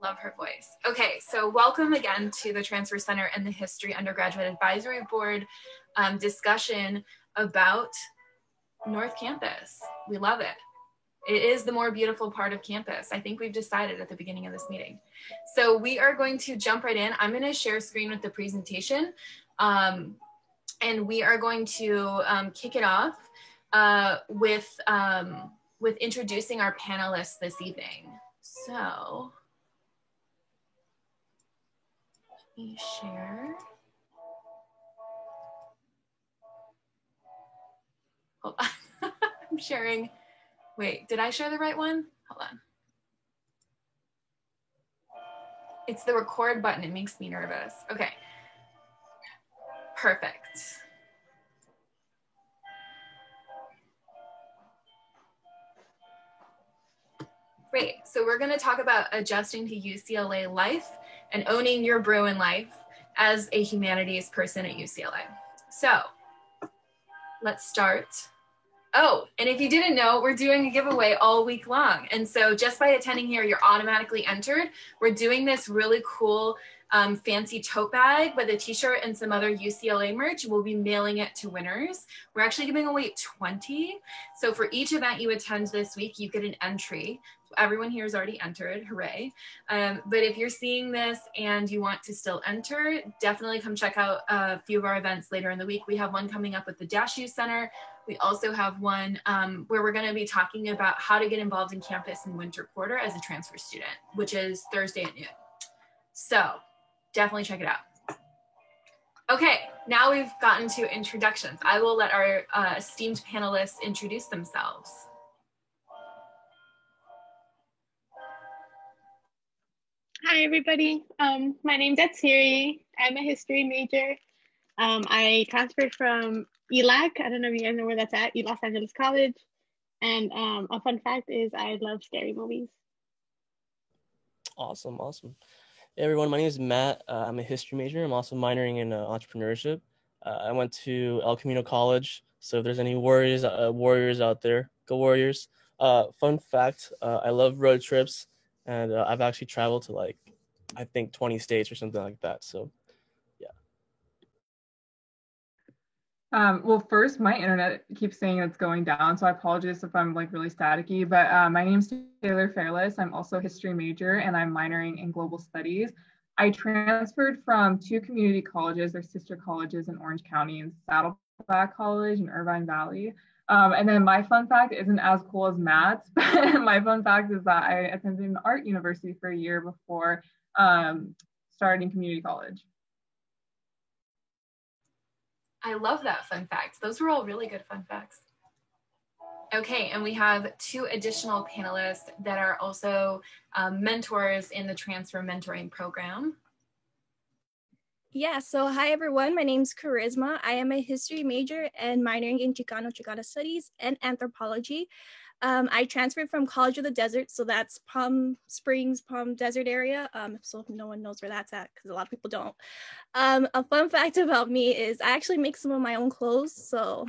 Love her voice. Okay, so welcome again to the Transfer Center and the History Undergraduate Advisory Board discussion about North Campus. We love it. It is the more beautiful part of campus. I think we've decided at the beginning of this meeting. So we are going to jump right in. I'm going to share screen with the presentation. And we are going to kick it off with introducing our panelists this evening. So let me share. Hold on. I'm sharing. Wait, did I share the right one? Hold on. It's the record button. It makes me nervous. Okay. Perfect. Great. So we're going to talk about adjusting to UCLA life and owning your Bruin life as a humanities person at UCLA. So let's start. Oh, and if you didn't know, we're doing a giveaway all week long. And so just by attending here, you're automatically entered. We're doing this really cool fancy tote bag with a t-shirt and some other UCLA merch. We'll be mailing it to winners. We're actually giving away 20. So for each event you attend this week, you get an entry. Everyone here is already entered, hooray. But if you're seeing this and you want to still enter, definitely come check out a few of our events later in the week. We have one coming up with the Dash U Center. We also have one where we're going to be talking about how to get involved in campus in winter quarter as a transfer student, which is Thursday at noon. So definitely check it out. Okay, now we've gotten to introductions. I will let our esteemed panelists introduce themselves. Hi, everybody. My name's Atsiri. I'm a history major. I transferred from ELAC. I don't know if you guys know where that's at, Los Angeles College. And a fun fact is I love scary movies. Awesome. Hey, everyone, my name is Matt. I'm a history major. I'm also minoring in entrepreneurship. I went to El Camino College. So if there's any warriors out there, go Warriors. Fun fact, I love road trips. And I've actually traveled to I think 20 states or something like that. So, yeah. Well, first, my internet keeps saying it's going down, so I apologize if I'm really staticky, but my name's Taylor Fairless. I'm also a history major and I'm minoring in global studies. I transferred from 2 community colleges, they're sister colleges in Orange County, and Saddleback College in Irvine Valley. And then my fun fact isn't as cool as Matt's, but my fun fact is that I attended an art university for a year before starting community college. I love that fun fact. Those were all really good fun facts. Okay, and we have 2 additional panelists that are also mentors in the transfer mentoring program. Yeah, so hi everyone, my name's Charisma. I am a history major and minoring in Chicano Studies and anthropology. I transferred from College of the Desert, so that's Palm Springs, Palm Desert area. So no one knows where that's at because a lot of people don't. A fun fact about me is I actually make some of my own clothes, so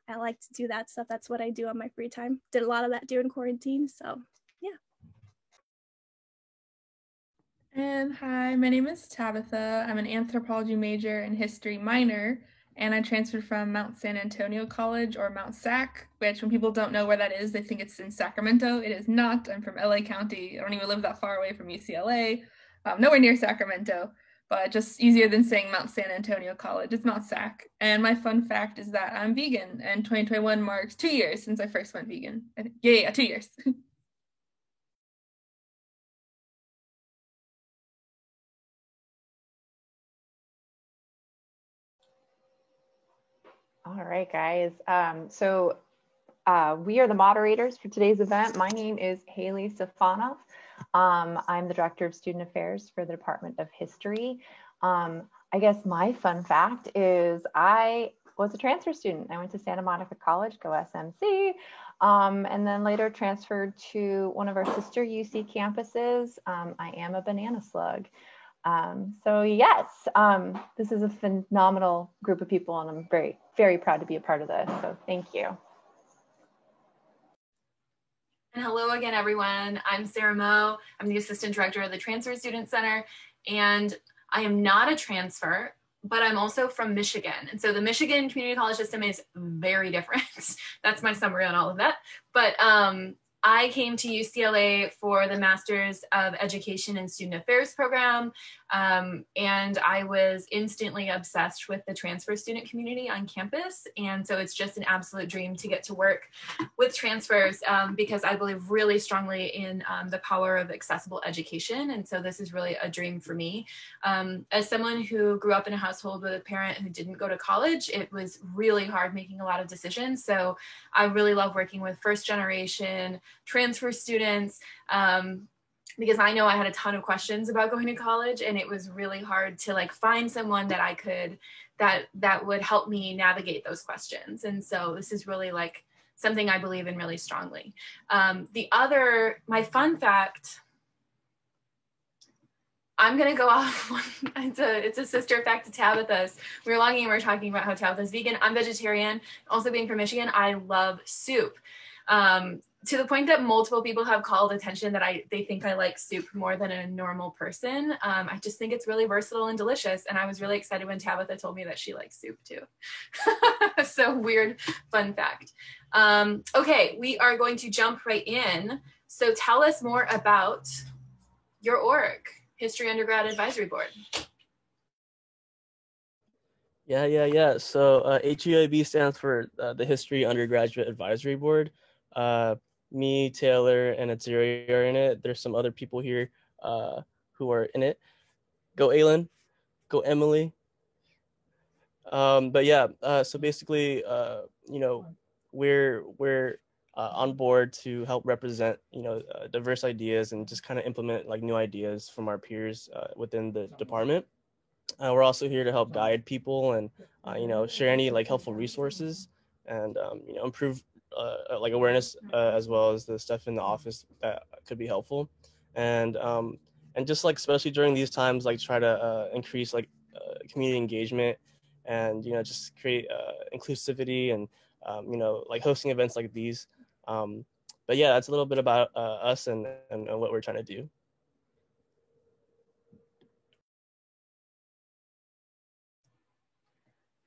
I like to do that stuff. That's what I do on my free time. Did a lot of that during quarantine, so yeah. And hi, my name is Tabitha. I'm an anthropology major and history minor, and I transferred from Mount San Antonio College, or Mount SAC, which when people don't know where that is, they think it's in Sacramento. It is not. I'm from LA County. I don't even live that far away from UCLA. Nowhere near Sacramento, but just easier than saying Mount San Antonio College. It's Mount SAC. And my fun fact is that I'm vegan, and 2021 marks 2 years since I first went vegan. Yeah, 2 years. All right, guys. We are the moderators for today's event. My name is Haley Safanov. I'm the Director of Student Affairs for the Department of History. I guess my fun fact is I was a transfer student. I went to Santa Monica College, go SMC, and then later transferred to one of our sister UC campuses. I am a banana slug. So yes, this is a phenomenal group of people, and I'm very, very proud to be a part of this. So thank you. And hello again, everyone. I'm Sarah Moe. I'm the Assistant Director of the Transfer Student Center, and I am not a transfer, but I'm also from Michigan. And so the Michigan community college system is very different. That's my summary on all of that. But I came to UCLA for the Master's of Education and Student Affairs program, and I was instantly obsessed with the transfer student community on campus. And so it's just an absolute dream to get to work with transfers because I believe really strongly in the power of accessible education. And so this is really a dream for me. As someone who grew up in a household with a parent who didn't go to college, it was really hard making a lot of decisions. So I really love working with first generation transfer students because I know I had a ton of questions about going to college, and it was really hard to like find someone that I could that would help me navigate those questions. And so this is really like something I believe in really strongly. My fun fact, I'm gonna go off one, it's a sister fact to Tabitha's. We were logging and we were talking about how Tabitha's vegan. I'm vegetarian. Also being from Michigan, I love soup. To the point that multiple people have called attention that they think I like soup more than a normal person. I just think it's really versatile and delicious. And I was really excited when Tabitha told me that she likes soup too. So weird, fun fact. Okay, we are going to jump right in. So tell us more about your org, History Undergrad Advisory Board. Yeah. So HUAB stands for the History Undergraduate Advisory Board. Me, Taylor, and Atziri are in it. There's some other people here who are in it. Go Aylin, go Emily. But yeah, so basically, we're on board to help represent, diverse ideas and just kind of implement like new ideas from our peers within the department. We're also here to help guide people and, share any like helpful resources and, improve like awareness as well as the stuff in the office that could be helpful. And just like, especially during these times, like try to increase like community engagement and, just create inclusivity and, like hosting events like these. But yeah, that's a little bit about us and what we're trying to do.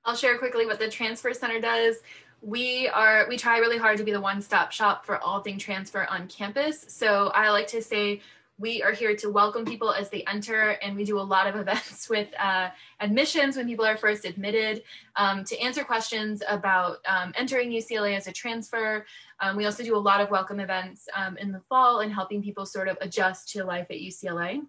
I'll share quickly what the Transfer Center does. We try really hard to be the one-stop shop for all things transfer on campus. So I like to say we are here to welcome people as they enter, and we do a lot of events with admissions when people are first admitted, to answer questions about entering UCLA as a transfer. We also do a lot of welcome events in the fall and helping people sort of adjust to life at UCLA.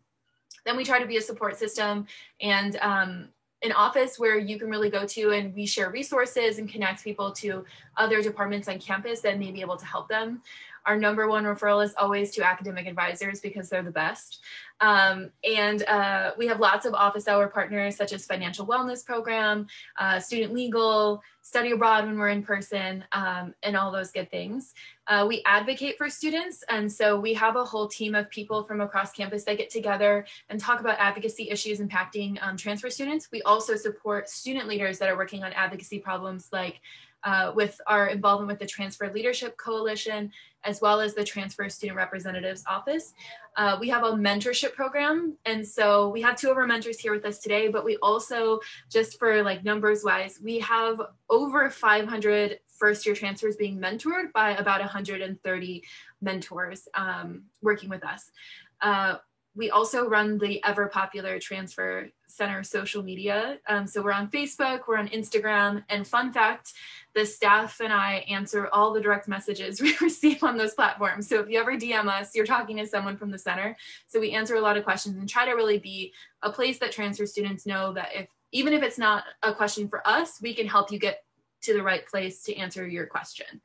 Then we try to be a support system and an office where you can really go to, and we share resources and connect people to other departments on campus that may be able to help them. Our number one referral is always to academic advisors because they're the best. And we have lots of office hour partners such as Financial Wellness Program, Student Legal, Study Abroad when we're in person, and all those good things. We advocate for students, and so we have a whole team of people from across campus that get together and talk about advocacy issues impacting transfer students. We also support student leaders that are working on advocacy problems, like with our involvement with the Transfer Leadership Coalition, as well as the Transfer Student Representative's Office. We have a mentorship program, and so we have two of our mentors here with us today, but we also, just for like numbers wise, we have over 500 first-year transfers being mentored by about 130 mentors working with us. We also run the ever popular Transfer Center social media. So we're on Facebook, we're on Instagram, and fun fact, the staff and I answer all the direct messages we receive on those platforms. So if you ever DM us, you're talking to someone from the center. So we answer a lot of questions and try to really be a place that transfer students know that even if it's not a question for us, we can help you get to the right place to answer your question.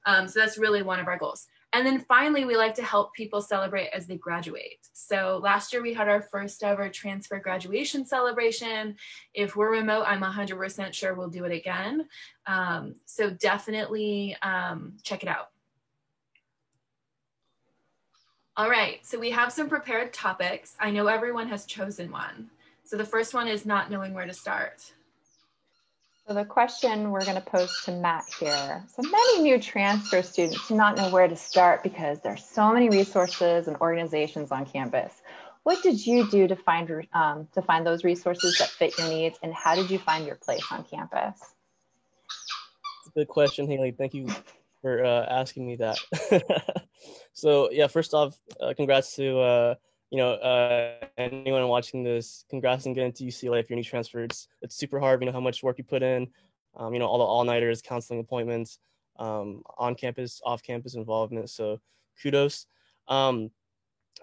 So that's really one of our goals. And then finally, we like to help people celebrate as they graduate. So last year we had our first ever transfer graduation celebration. If we're remote, I'm 100% sure we'll do it again. So definitely check it out. All right, so we have some prepared topics. I know everyone has chosen one. So the first one is not knowing where to start. the question we're going to pose to Matt here. So many new transfer students do not know where to start because there's so many resources and organizations on campus. What did you do to find those resources that fit your needs, and how did you find your place on campus? It's a good question, Haley. Thank you for asking me that. So yeah, first off, congrats to anyone watching this. Congrats on getting to UCLA if you're new transfer. It's super hard. You know how much work you put in. All the all-nighters, counseling appointments, on campus, off campus involvement. So kudos.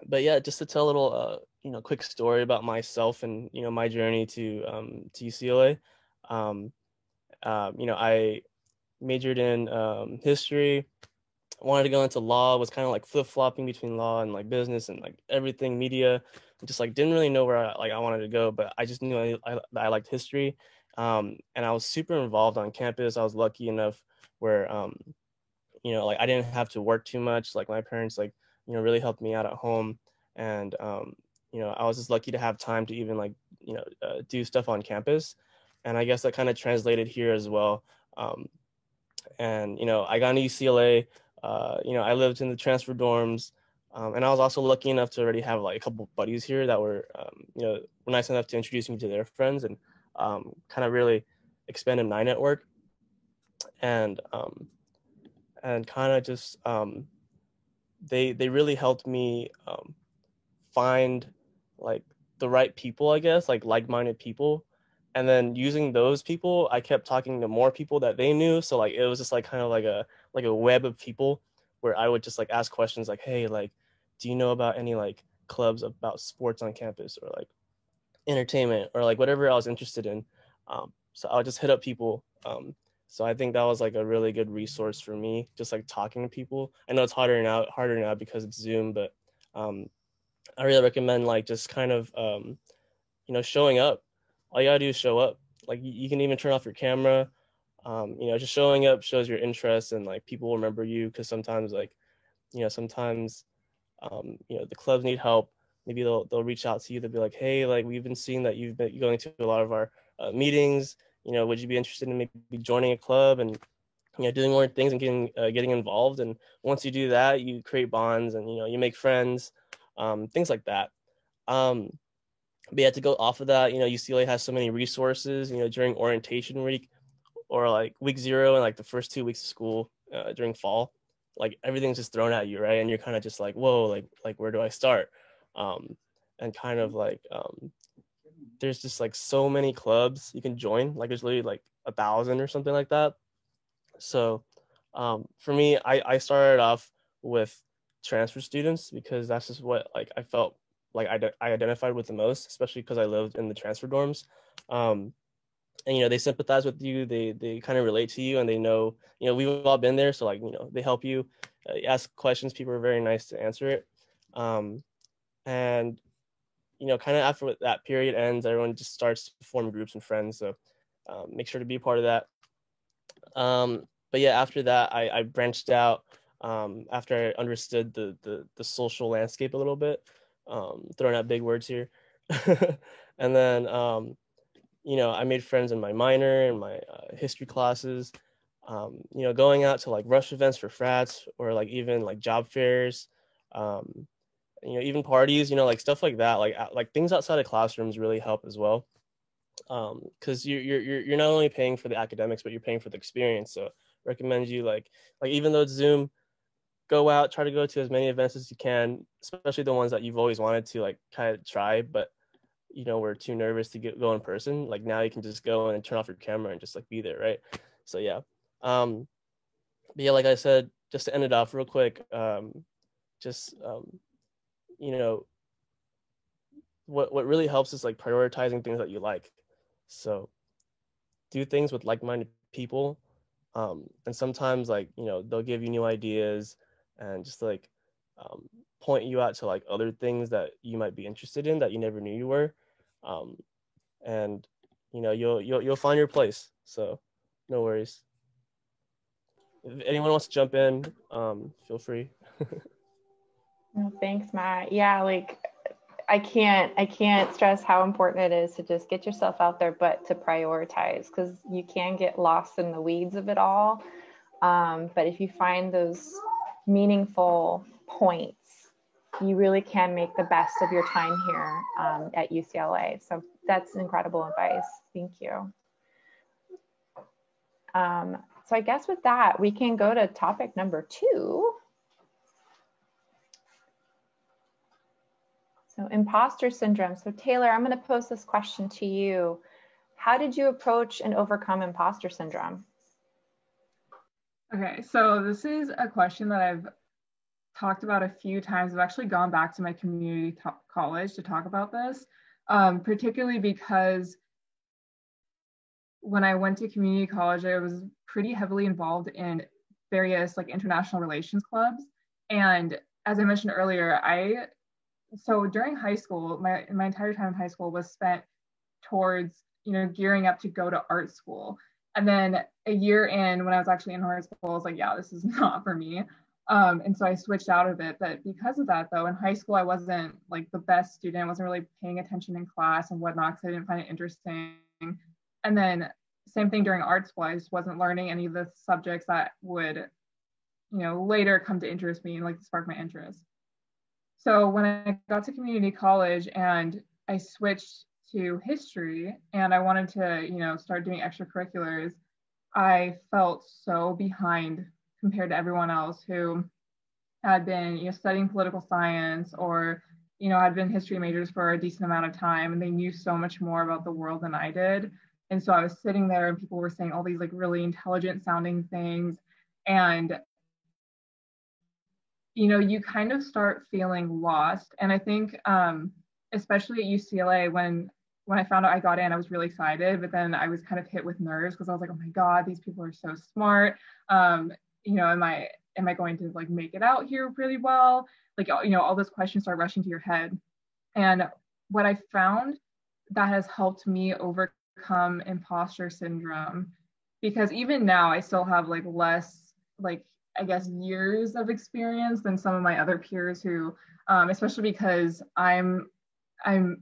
But yeah, just to tell a little quick story about myself and my journey to UCLA. I majored in history. Wanted to go into law, was kind of like flip-flopping between law and like business and like everything media. Just like didn't really know where I wanted to go, but I just knew I liked history. And I was super involved on campus. I was lucky enough where I didn't have to work too much. Like my parents really helped me out at home, and I was just lucky to have time to even do stuff on campus. And I guess that kind of translated here as well. And I got into UCLA. I lived in the transfer dorms, and I was also lucky enough to already have like a couple buddies here that were were nice enough to introduce me to their friends and kind of really expanded my network, and kind of just they really helped me find like the right people, I guess, like-minded people. And then using those people, I kept talking to more people that they knew. So like it was just like kind of like a web of people where I would just like ask questions like, hey, like, do you know about any like clubs about sports on campus, or like entertainment, or like whatever I was interested in. So I would just hit up people. So I think that was like a really good resource for me, just like talking to people. I know it's harder now because it's Zoom, but I really recommend like just kind of showing up. All you gotta do is show up. Like you can even turn off your camera. Just showing up shows your interest, and like people will remember you, because sometimes sometimes the clubs need help. Maybe they'll reach out to you. They'll be like, hey, like we've been seeing that you've been going to a lot of our meetings. Would you be interested in maybe joining a club and doing more things and getting involved? And once you do that, you create bonds, and you make friends, things like that. But yeah, to go off of that, UCLA has so many resources. During orientation week, or like week 0 and like the first 2 weeks of school during fall, like everything's just thrown at you, right? And you're kind of just like, whoa, like where do I start? And kind of like there's just like so many clubs you can join. Like there's literally like 1,000 or something like that. So for me, I started off with transfer students because that's just what like I felt like I identified with the most, especially because I lived in the transfer dorms. And they sympathize with you, they kind of relate to you, and they know we've all been there, so like they help you. Ask questions, people are very nice to answer it. And kind of after that period ends, everyone just starts to form groups and friends, so make sure to be a part of that. But yeah, after that I branched out after I understood the social landscape a little bit, throwing out big words here. And then I made friends in my minor and my history classes, going out to like rush events for frats, or like even like job fairs, even parties, like stuff like that, like things outside of classrooms really help as well. Because you're not only paying for the academics, but you're paying for the experience. So recommend you like even though it's Zoom, go out, try to go to as many events as you can, especially the ones that you've always wanted to like kind of try, but we're too nervous to go in person. Like now you can just go and turn off your camera and just like be there, right? So yeah. But yeah, like I said, just to end it off real quick, what really helps is like prioritizing things that you like. So do things with like-minded people, and sometimes like they'll give you new ideas and just like point you out to like other things that you might be interested in that you never knew you were, and you'll find your place. So no worries. If anyone wants to jump in, feel free. Thanks, Matt. Yeah, like I can't stress how important it is to just get yourself out there, but to prioritize, because you can get lost in the weeds of it all. But if you find those meaningful points, you really can make the best of your time here at UCLA. So that's incredible advice. Thank you. So I guess with that, we can go to topic number 2. So imposter syndrome. So Taylor, I'm going to pose this question to you. How did you approach and overcome imposter syndrome? Okay, so this is a question that I've talked about a few times. I've actually gone back to my community college to talk about this, particularly because when I went to community college, I was pretty heavily involved in various like international relations clubs. And as I mentioned earlier, so during high school, my entire time in high school was spent towards, gearing up to go to art school. And then a year in, when I was actually in art school, I was like, yeah, this is not for me. And so I switched out of it. But because of that, though, in high school, I wasn't like the best student. I wasn't really paying attention in class and whatnot, because I didn't find it interesting. And then same thing during art school, I just wasn't learning any of the subjects that would, later come to interest me and like spark my interest. So when I got to community college and I switched to history and I wanted to, start doing extracurriculars, I felt so behind compared to everyone else who had been, studying political science or, had been history majors for a decent amount of time, and they knew so much more about the world than I did. And so I was sitting there and people were saying all these like really intelligent sounding things. And, you kind of start feeling lost. And I think, especially at UCLA, when I found out I got in, I was really excited, but then I was kind of hit with nerves because I was like, oh my God, these people are so smart. Am I going to like make it out here really well? Like, all those questions start rushing to your head. And what I found that has helped me overcome imposter syndrome, because even now I still have like less, like, I guess, years of experience than some of my other peers who, especially because I'm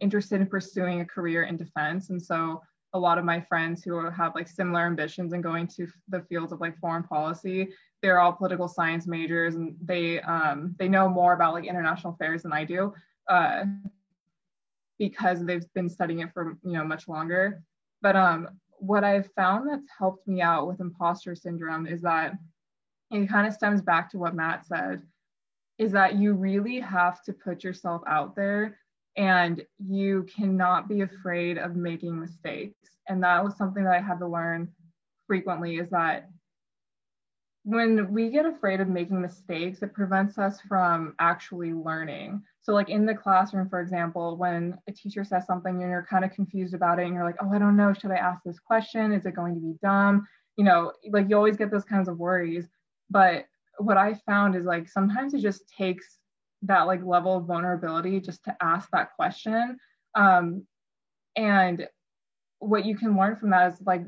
interested in pursuing a career in defense. And so a lot of my friends who have like similar ambitions and going to the fields of like foreign policy, they're all political science majors, and they know more about like international affairs than I do, because they've been studying it for much longer. But what I've found that's helped me out with imposter syndrome is that it kind of stems back to what Matt said, is that you really have to put yourself out there, and you cannot be afraid of making mistakes. And that was something that I had to learn frequently, is that when we get afraid of making mistakes, it prevents us from actually learning. So like in the classroom, for example, when a teacher says something and you're kind of confused about it and you're like, oh, I don't know, should I ask this question? Is it going to be dumb? Like you always get those kinds of worries. But what I found is like sometimes it just takes that like level of vulnerability just to ask that question. And what you can learn from that is like,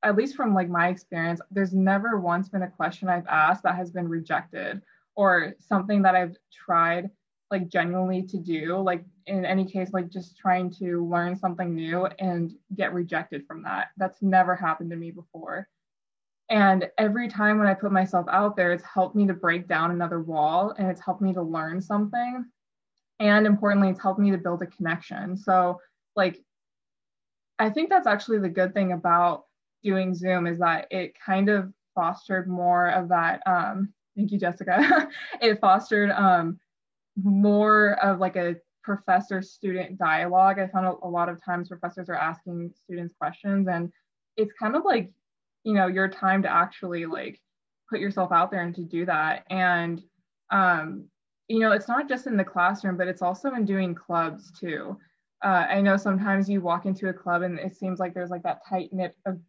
at least from like my experience, there's never once been a question I've asked that has been rejected, or something that I've tried like genuinely to do, like in any case, like just trying to learn something new and get rejected from that. That's never happened to me before. And every time when I put myself out there, it's helped me to break down another wall, and it's helped me to learn something. And importantly, it's helped me to build a connection. So like, I think that's actually the good thing about doing Zoom, is that it kind of fostered more of that. Thank you, Jessica. It fostered more of like a professor-student dialogue. I found a lot of times professors are asking students questions, and it's kind of like, your time to actually like put yourself out there and to do that. And, it's not just in the classroom, but it's also in doing clubs too. I know sometimes you walk into a club and it seems like there's like that tight knit of,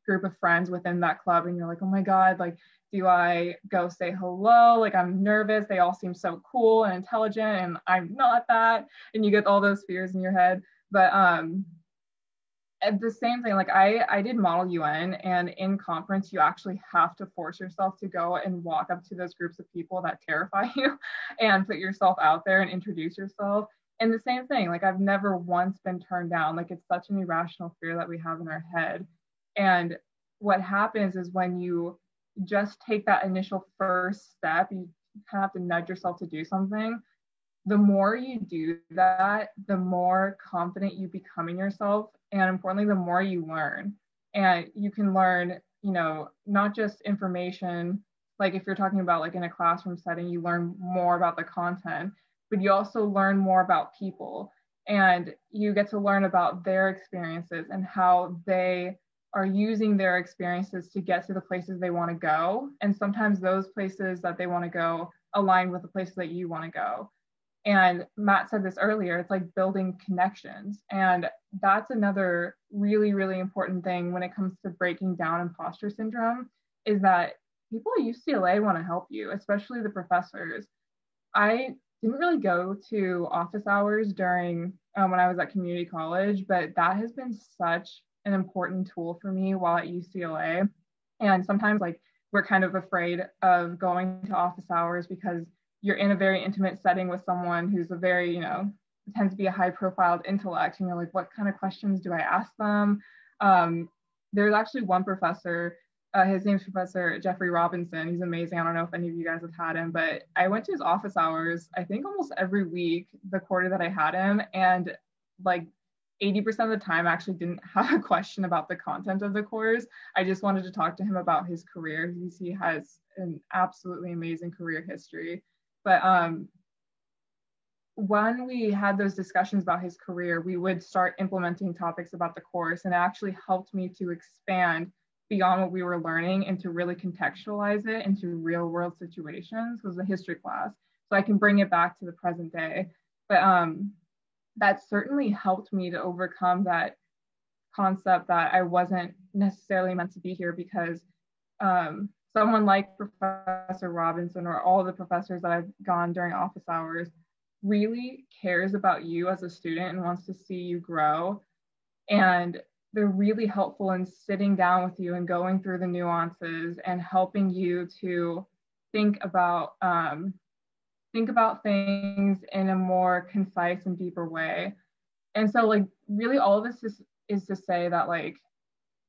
group of friends within that club. And you're like, oh my God, like, do I go say hello? Like, I'm nervous. They all seem so cool and intelligent, and I'm not that. And you get all those fears in your head. But at the same thing, like I did Model UN, and in conference, you actually have to force yourself to go and walk up to those groups of people that terrify you and put yourself out there and introduce yourself. And the same thing, like I've never once been turned down. Like it's such an irrational fear that we have in our head. And what happens is when you just take that initial first step, you kind of have to nudge yourself to do something. The more you do that, the more confident you become in yourself. And importantly, the more you learn. And you can learn, you know, not just information, like if you're talking about like in a classroom setting, you learn more about the content, but you also learn more about people. And you get to learn about their experiences and how they are using their experiences to get to the places they want to go. And sometimes those places that they want to go align with the places that you want to go. And Matt said this earlier, it's like building connections. And that's another really, really important thing when it comes to breaking down imposter syndrome, is that people at UCLA want to help you, especially the professors. I didn't really go to office hours during when I was at community college, but that has been such an important tool for me while at UCLA. And sometimes like we're kind of afraid of going to office hours because you're in a very intimate setting with someone who's a very, you know, tends to be a high profiled intellect, and you're like, what kind of questions do I ask them? There's actually one professor, his name's Professor Jeffrey Robinson. He's amazing. I don't know if any of you guys have had him, but I went to his office hours, I think almost every week, the quarter that I had him. And like 80% of the time I actually didn't have a question about the content of the course. I just wanted to talk to him about his career. He has an absolutely amazing career history. But when we had those discussions about his career, we would start implementing topics about the course, and it actually helped me to expand beyond what we were learning and to really contextualize it into real world situations. It was a history class, so I can bring it back to the present day. But that certainly helped me to overcome that concept that I wasn't necessarily meant to be here, because someone like Professor Robinson or all the professors that I've gone during office hours really cares about you as a student and wants to see you grow. And they're really helpful in sitting down with you and going through the nuances and helping you to think about things in a more concise and deeper way. And so like really all of this is to say that like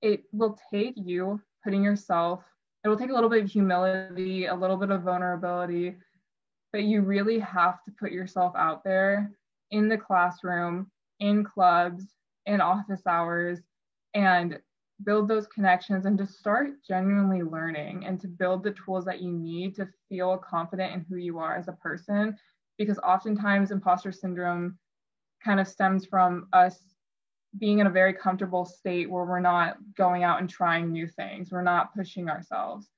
it will take you putting yourself, it will take a little bit of humility, a little bit of vulnerability, but you really have to put yourself out there in the classroom, in clubs, in office hours, and build those connections and to start genuinely learning and to build the tools that you need to feel confident in who you are as a person. Because oftentimes imposter syndrome kind of stems from us being in a very comfortable state where we're not going out and trying new things. We're not pushing ourselves.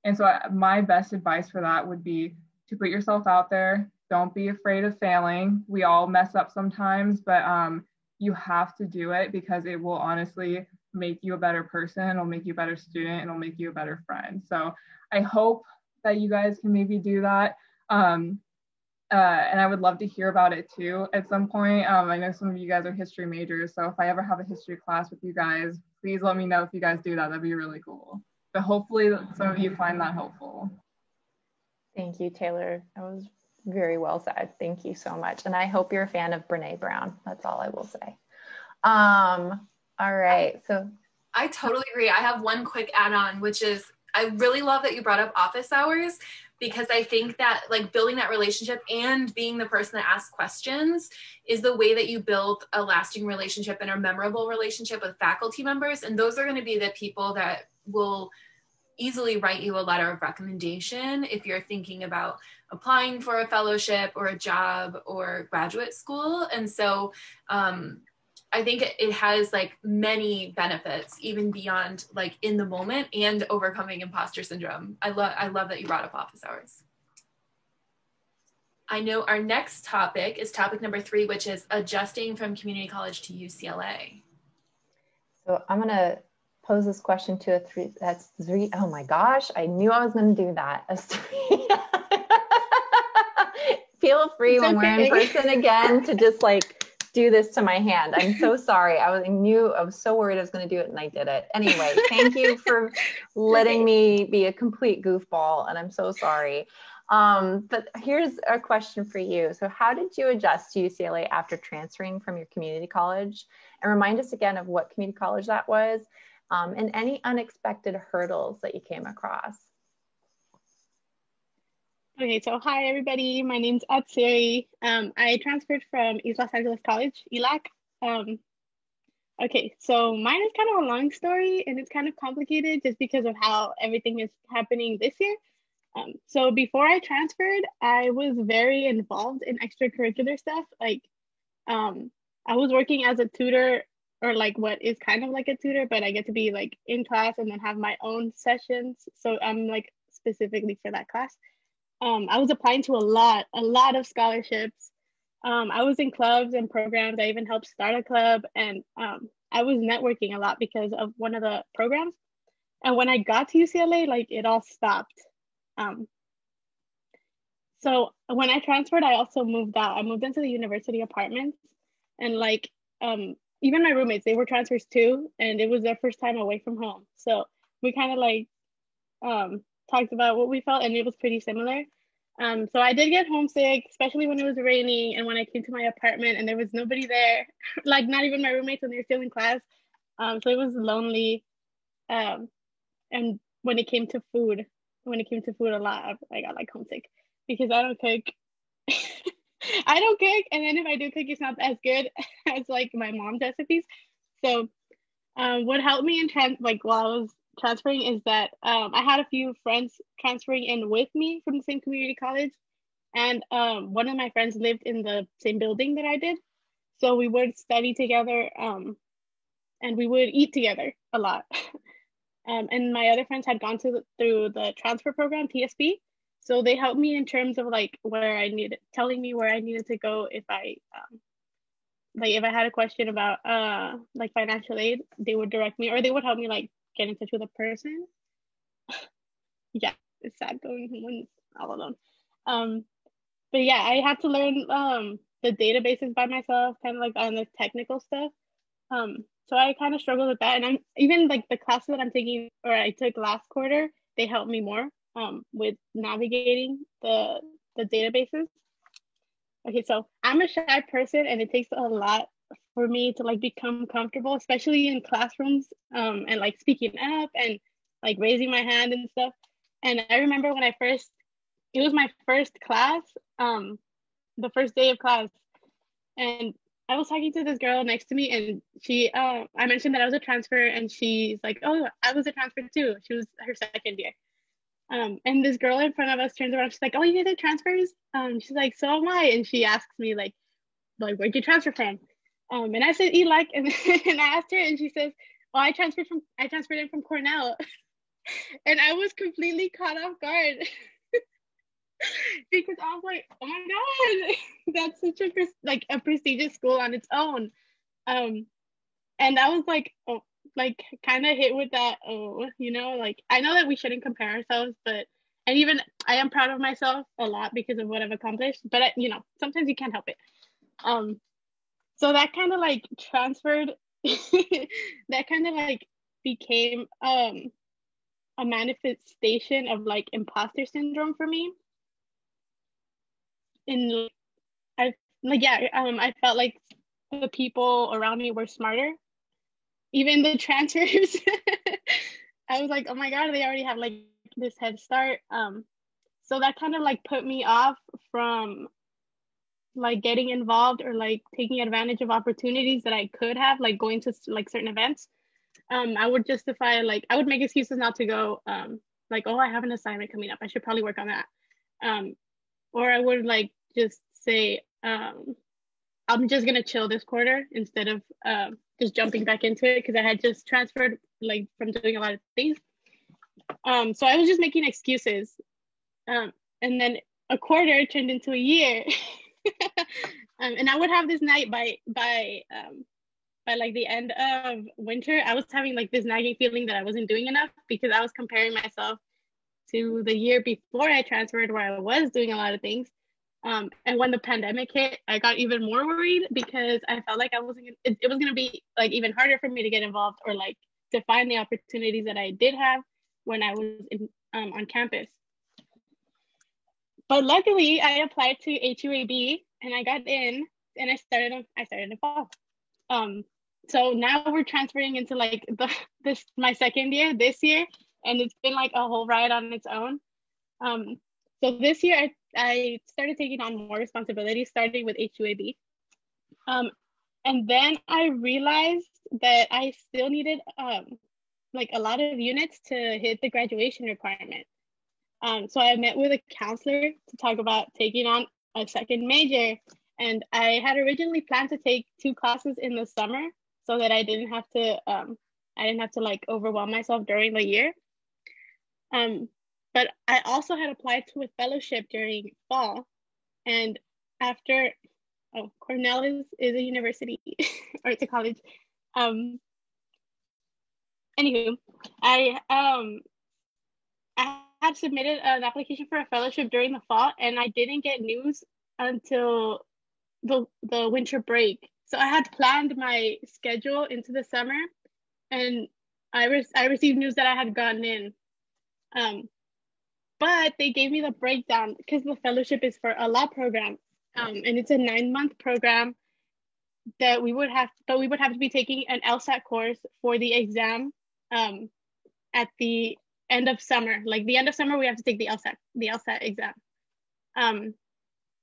And so my best advice for that would be to put yourself out there. Don't be afraid of failing. We all mess up sometimes, but you have to do it, because it will honestly make you a better person. It'll make you a better student. It'll make you a better friend. So I hope that you guys can maybe do that. And I would love to hear about it too at some point. I know some of you guys are history majors, so if I ever have a history class with you guys, please let me know if you guys do that. That'd be really cool. But hopefully some of you find that helpful. Thank you, Taylor. That was very well said. Thank you so much. And I hope you're a fan of Brene Brown. That's all I will say. All right. So I totally agree. I have one quick add-on, which is I really love that you brought up office hours, because I think that like building that relationship and being the person that asks questions is the way that you build a lasting relationship and a memorable relationship with faculty members. And those are going to be the people that will easily write you a letter of recommendation if you're thinking about applying for a fellowship or a job or graduate school. And so I think it has like many benefits, even beyond like in the moment and overcoming imposter syndrome. I love that you brought up office hours. I know our next topic is topic number 3, which is adjusting from community college to UCLA. So I'm going to pose this question to that's 3. Oh my gosh, I knew I was going to do that. Feel free when we're in person again to just like do this to my hand. I'm so sorry. I was so worried I was going to do it, and I did it. Anyway, thank you for letting me be a complete goofball, and I'm so sorry. But here's a question for you. So how did you adjust to UCLA after transferring from your community college? And remind us again of what community college that was, and any unexpected hurdles that you came across. Okay, so hi everybody. My name's Atsiri. I transferred from East Los Angeles College, ELAC. Okay, so mine is kind of a long story and it's kind of complicated just because of how everything is happening this year. So before I transferred, I was very involved in extracurricular stuff. Like, I was working as a tutor, or like what is kind of like a tutor, but I get to be like in class and then have my own sessions. So I'm like specifically for that class. I was applying to a lot of scholarships. I was in clubs and programs. I even helped start a club, and I was networking a lot because of one of the programs. And when I got to UCLA, like it all stopped. So when I transferred, I also moved out. I moved into the university apartments, and like even my roommates, they were transfers too, and it was their first time away from home. So we kind of like talked about what we felt, and it was pretty similar. So I did get homesick, especially when it was raining and when I came to my apartment and there was nobody there, like not even my roommates when they were still in class. So it was lonely. And when it came to food a lot, I got like homesick because I don't cook. I don't cook, and then if I do cook, it's not as good as like my mom's recipes. So what helped me in while I was transferring is that I had a few friends transferring in with me from the same community college, and one of my friends lived in the same building that I did, so we would study together, and we would eat together a lot. And my other friends had gone through the transfer program, TSP, so they helped me in terms of like telling me where I needed to go if I like if I had a question about like financial aid, they would direct me, or they would help me like get in touch with a person. Yeah, it's sad going home all alone. But yeah, I had to learn the databases by myself, kind of like on the technical stuff. So I kind of struggled with that, and I'm even like the classes that I'm taking or I took last quarter, they helped me more with navigating the databases. Okay, so I'm a shy person, and it takes a lot for me to like become comfortable, especially in classrooms, and like speaking up and like raising my hand and stuff. And I remember when it was my first class, the first day of class, and I was talking to this girl next to me, and she, I mentioned that I was a transfer, and she's like, "Oh, I was a transfer too." She was her second year. And this girl in front of us turns around, she's like, "Oh, you guys are transfers?" She's like, "So am I." And she asks me like where'd you transfer from? And I said ELAC, and and I asked her, and she says, "Oh, I transferred in from Cornell." And I was completely caught off guard because I was like, "Oh my god, that's such a prestigious school on its own." And I was like, oh, like kind of hit with that, like I know that we shouldn't compare ourselves, and even I am proud of myself a lot because of what I've accomplished, but sometimes you can't help it. So that kind of like transferred, that kind of like became a manifestation of like imposter syndrome for me. I felt like the people around me were smarter, even the transfers. I was like, oh my god, they already have like this head start. So that kind of like put me off from like getting involved or like taking advantage of opportunities that I could have, like going to like certain events. I would justify, like I would make excuses not to go, like, oh, I have an assignment coming up, I should probably work on that. Or I would like just say, I'm just gonna chill this quarter instead of just jumping back into it because I had just transferred like from doing a lot of things. So I was just making excuses. And then a quarter turned into a year. And I would have this night by like the end of winter, I was having like this nagging feeling that I wasn't doing enough because I was comparing myself to the year before I transferred where I was doing a lot of things. And when the pandemic hit, I got even more worried because I felt like it was going to be like even harder for me to get involved or like to find the opportunities that I did have when I was on campus. But luckily I applied to HUAB and I got in, and I started in fall. So now we're transferring into like my second year this year, and it's been like a whole ride on its own. So this year I started taking on more responsibilities, starting with HUAB. And then I realized that I still needed like a lot of units to hit the graduation requirement. So I met with a counselor to talk about taking on a second major. And I had originally planned to take 2 classes in the summer so that I didn't have to like overwhelm myself during the year. But I also had applied to a fellowship during fall. And after, Cornell is a university or it's a college. Anywho, I had submitted an application for a fellowship during the fall, and I didn't get news until the winter break. So I had planned my schedule into the summer, and I received news that I had gotten in. But they gave me the breakdown because the fellowship is for a law program, and it's a 9-month program that we would have to be taking an LSAT course for the exam at the end of summer. Like the end of summer, we have to take the LSAT exam.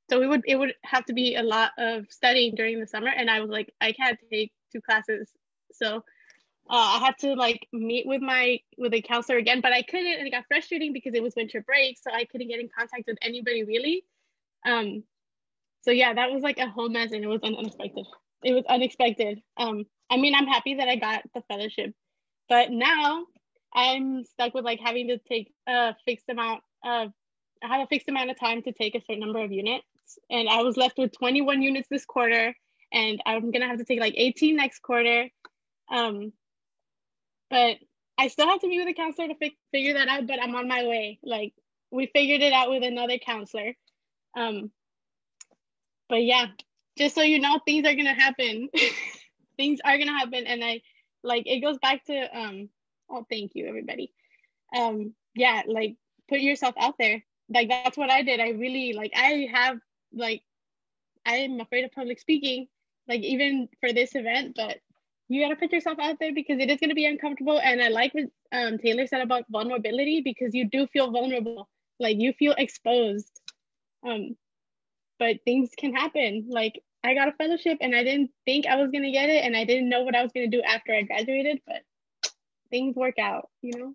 So it would have to be a lot of studying during the summer, and I was like, I can't take 2 classes. So I had to like meet with a counselor again, but I couldn't, and it got frustrating because it was winter break, so I couldn't get in contact with anybody really. So yeah, that was like a whole mess, and it was unexpected. It was unexpected. I mean, I'm happy that I got the fellowship, but now I'm stuck with like having to take a fixed amount of time to take a certain number of units, and I was left with 21 units this quarter, and I'm gonna have to take like 18 next quarter. But I still have to meet with a counselor to figure that out, but I'm on my way. Like we figured it out with another counselor. But yeah, just so you know, things are gonna happen. Things are gonna happen, and it goes back to thank you everybody. Yeah, like put yourself out there. Like that's what I did. I really I'm afraid of public speaking, like even for this event, but you gotta put yourself out there because it is gonna be uncomfortable. And I like what Taylor said about vulnerability, because you do feel vulnerable, like you feel exposed. But things can happen. Like I got a fellowship and I didn't think I was gonna get it, and I didn't know what I was gonna do after I graduated, but things work out, you know?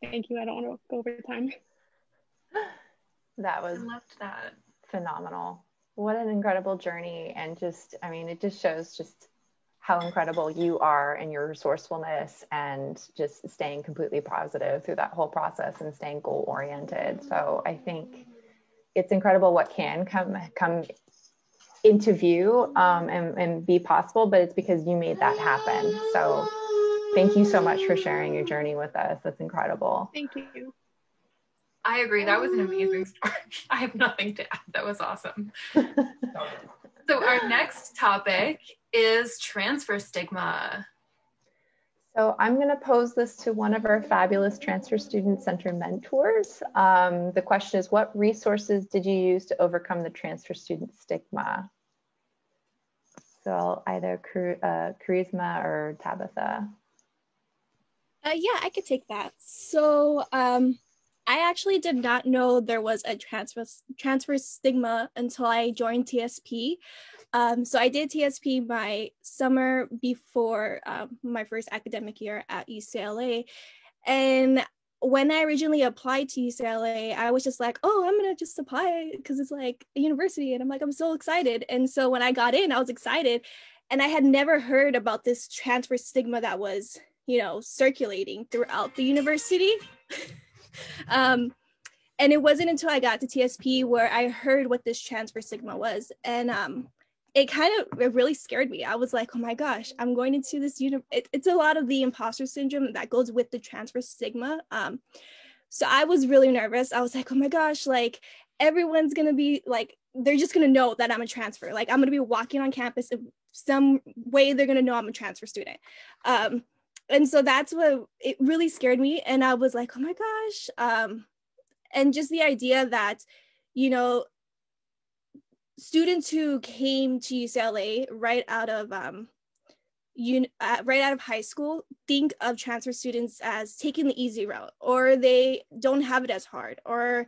Thank you. I don't want to go over time. That was I loved that. Phenomenal. What an incredible journey. And just, I mean, it just shows just how incredible you are and your resourcefulness and just staying completely positive through that whole process and staying goal oriented. So I think it's incredible what can come into view and be possible, but it's because you made that happen. So thank you so much for sharing your journey with us. That's incredible. Thank you. I agree. That was an amazing story. I have nothing to add. That was awesome. So our next topic is transfer stigma. So I'm going to pose this to one of our fabulous Transfer Student Center mentors. The question is, what resources did you use to overcome the transfer student stigma? So I'll either Charisma or Tabitha. Yeah, I could take that. So I actually did not know there was a transfer stigma until I joined TSP. So I did TSP my summer before my first academic year at UCLA. And when I originally applied to UCLA, I was just like, oh, I'm gonna just apply because it's like a university. And I'm like, I'm so excited. And so when I got in, I was excited. And I had never heard about this transfer stigma that was, circulating throughout the university. And it wasn't until I got to TSP where I heard what this transfer stigma was. And it really scared me. I was like, oh my gosh, I'm going into this it's a lot of the imposter syndrome that goes with the transfer stigma. So I was really nervous. I was like, oh my gosh, like everyone's gonna be like, they're just gonna know that I'm a transfer. Like I'm gonna be walking on campus in some way, they're gonna know I'm a transfer student. And so that's what it really scared me. And I was like, oh my gosh. And just the idea that, you know, students who came to UCLA right out of high school think of transfer students as taking the easy route, or they don't have it as hard, or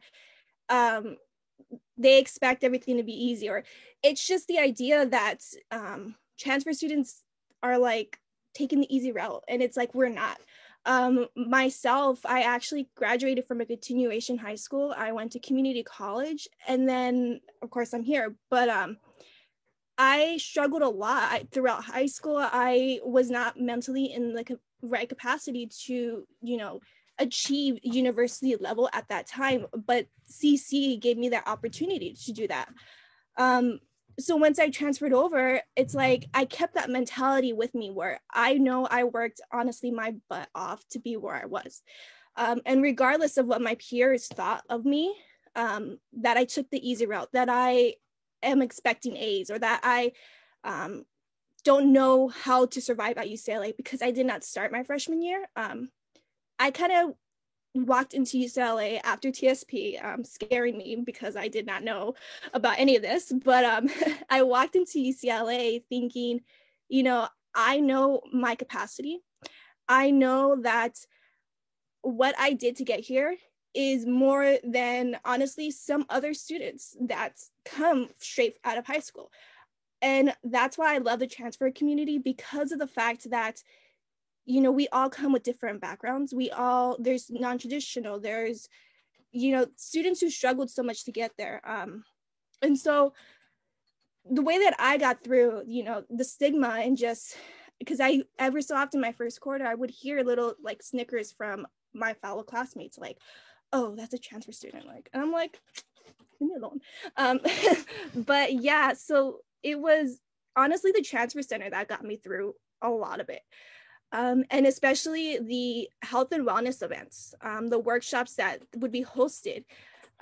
they expect everything to be easy, or it's just the idea that transfer students are like taking the easy route, and it's like, we're not. Myself, I actually graduated from a continuation high school. I went to community college, and then of course I'm here, but I struggled a lot throughout high school. I was not mentally in the right capacity to, you know, achieve university level at that time, but CC gave me that opportunity to do that. So once I transferred over, it's like I kept that mentality with me, where I know I worked honestly my butt off to be where I was. And regardless of what my peers thought of me, that I took the easy route, that I am expecting A's, or that I don't know how to survive at UCLA because I did not start my freshman year. I kind of walked into UCLA after TSP, scaring me because I did not know about any of this. But I walked into UCLA thinking, you know, I know my capacity. I know that what I did to get here is more than honestly some other students that come straight out of high school. And that's why I love the transfer community, because of the fact that, you know, we all come with different backgrounds. There's non-traditional, there's, you know, students who struggled so much to get there. And so the way that I got through, you know, the stigma, and just because I, every so often my first quarter, I would hear little like snickers from my fellow classmates, like, oh, that's a transfer student. Like, and I'm like, leave me alone. But yeah, so it was honestly the transfer center that got me through a lot of it. And especially the health and wellness events, the workshops that would be hosted.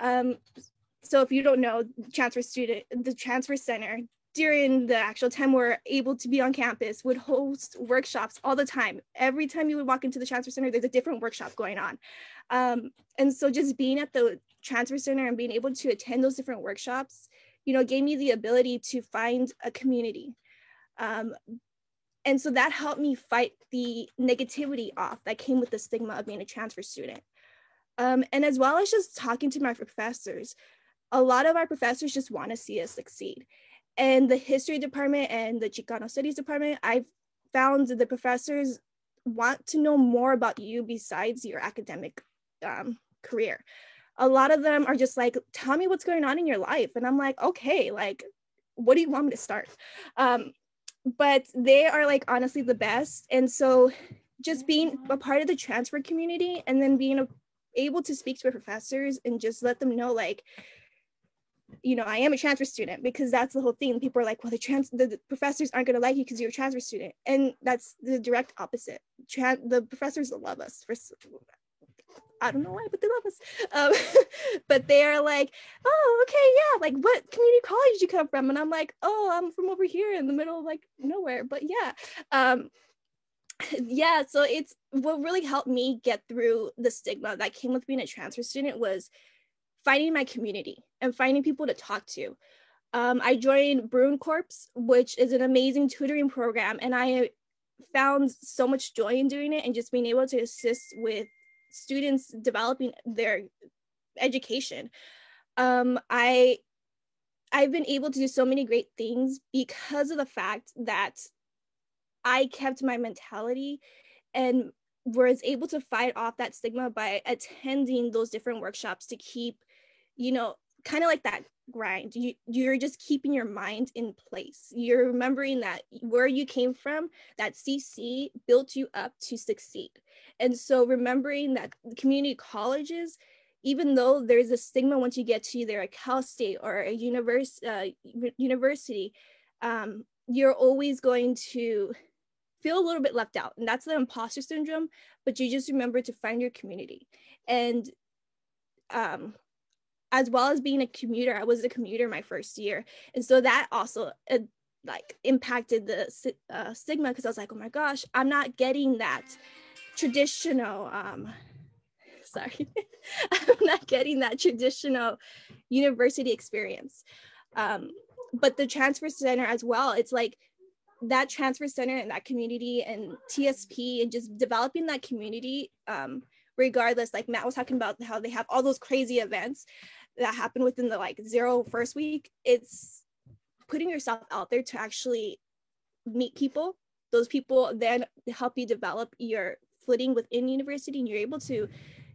So if you don't know, the transfer center, during the actual time we're able to be on campus, would host workshops all the time. Every time you would walk into the transfer center, there's a different workshop going on. And so just being at the transfer center and being able to attend those different workshops, you know, gave me the ability to find a community. And so that helped me fight the negativity off that came with the stigma of being a transfer student. And as well as just talking to my professors, a lot of our professors just want to see us succeed. And the history department and the Chicano studies department, I've found the professors want to know more about you besides your academic career. A lot of them are just like, tell me what's going on in your life. And I'm like, okay, like, what do you want me to start? But they are like honestly the best. And so just being a part of the transfer community, and then being able to speak to the professors and just let them know, like, you know, I am a transfer student, because that's the whole thing. People are like, well, the professors aren't going to like you because you're a transfer student. And that's the direct opposite. The professors love us for, I don't know why, but they love us. But they're like, oh, okay, yeah, like, what community college did you come from? And I'm like, oh, I'm from over here in the middle of like nowhere. But yeah, yeah, so it's what really helped me get through the stigma that came with being a transfer student was finding my community and finding people to talk to. I joined Bruin Corps, which is an amazing tutoring program, and I found so much joy in doing it and just being able to assist with students developing their education. I've been able to do so many great things because of the fact that I kept my mentality and was able to fight off that stigma by attending those different workshops to keep, you know, kind of like that grind. You're just keeping your mind in place. You're remembering that where you came from, that CC built you up to succeed. And so remembering that community colleges, even though there's a stigma once you get to either a Cal State or a university, you're always going to feel a little bit left out. And that's the imposter syndrome, but you just remember to find your community. And as well as being a commuter, I was a commuter my first year. And so that also like impacted the stigma, because I was like, oh my gosh, I'm not getting that traditional, sorry, I'm not getting that traditional university experience. But the transfer center as well, it's like that transfer center and that community and TSP and just developing that community, regardless, like Matt was talking about how they have all those crazy events that happen within the like first week. It's putting yourself out there to actually meet people. Those people then help you develop your footing within university, and you're able to